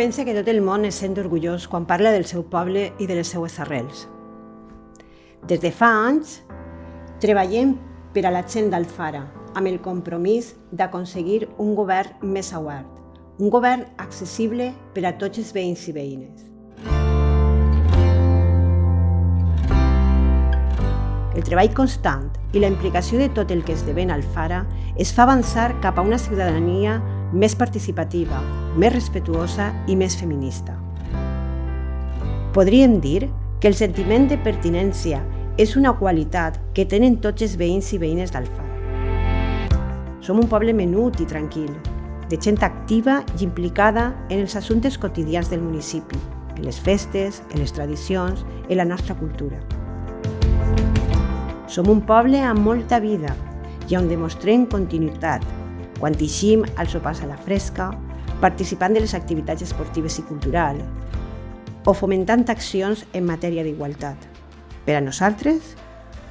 pensa que tot el món es sent orgullós quan parla del seu poble i de les seues arrels. Des de fa anys, treballem per a la gent d'Alfara, amb el compromís d'aconseguir un govern més obert, un govern accessible per a tots els veïns i veïnes. El treball constant i la implicació de tot el que esdevé Alfara es fa avançar cap a una ciutadania més participativa, més respetuosa i més feminista. Podríem dir que el sentiment de pertinència és una qualitat que tenen tots els veïns i veïnes d'Alfara. Som un poble menut i tranquil, de gent activa i implicada en els assumptes quotidians del municipi, en les festes, en les tradicions, en la nostra cultura. Som un poble amb molta vida i on demostrem continuïtat, quan eixim als sopars a la fresca, participant de les activitats esportives i culturals o fomentant accions en matèria d'igualtat. Per a nosaltres,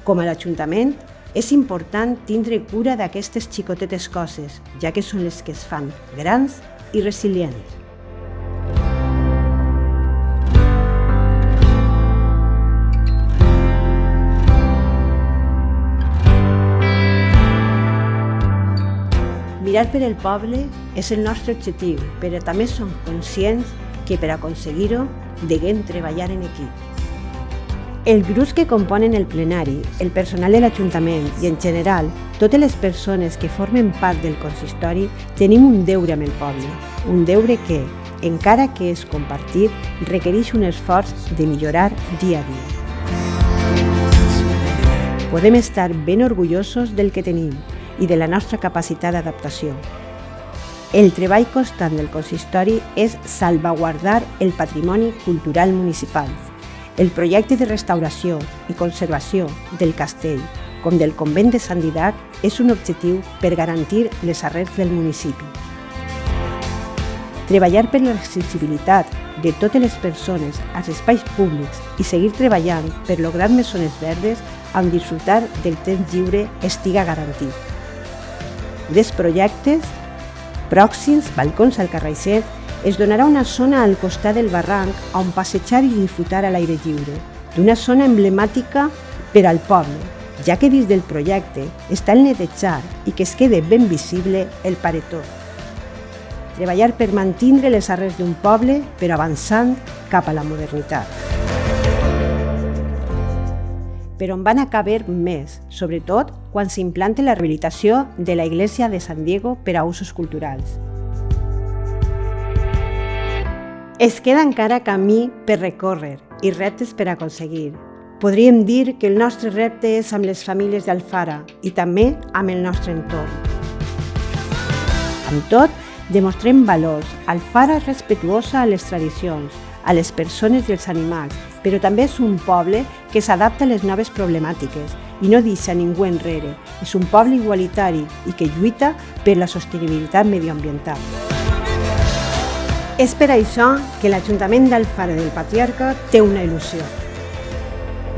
com a l'Ajuntament, és important tindre cura d'aquestes xicotetes coses, ja que són les que es fan grans i resilients. Mirar per el poble és el nostre objectiu, però també som conscients que per aconseguir-ho deguem treballar en equip. Els grups que componen el plenari, el personal de l'Ajuntament i, en general, totes les persones que formen part del consistori tenim un deure amb el poble, un deure que, encara que és compartit, requereix un esforç de millorar dia a dia. Podem estar ben orgullosos del que tenim i de la nostra capacitat d'adaptació. El treball constant del consistori és salvaguardar el patrimoni cultural municipal. El projecte de restauració i conservació del castell, com del convent de Sant Didac, és un objectiu per garantir les arrels del municipi. Treballar per l'accessibilitat de totes les persones als espais públics i seguir treballant per lograr més zones verdes on disfrutar del temps lliure estiga garantit. Dels projectes pròxims, balcons al Carraixet, es donarà una zona al costat del barranc on passejar i disfrutar a l'aire lliure, d'una zona emblemàtica per al poble, ja que dins del projecte està el netejar i que es quede ben visible el paretó. Treballar per mantenir les arrels d'un poble, però avançant cap a la modernitat. Però en van acabar més, sobretot quan s'implante la rehabilitació de la Iglesia de San Diego per a usos culturals. Es queda encara camí per recórrer i reptes per aconseguir. Podríem dir que el nostre repte és amb les famílies d'Alfara i també amb el nostre entorn. Amb tot, demostrem valors. Alfara és respetuosa a les tradicions, a les persones i els animals, però també és un poble que s'adapta a les noves problemàtiques i no deixa ningú enrere. És un poble igualitari i que lluita per la sostenibilitat medioambiental. És per això que l'Ajuntament d'Alfara del Patriarca té una il·lusió.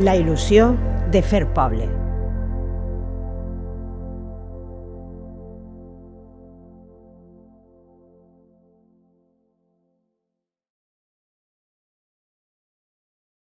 La il·lusió de fer poble.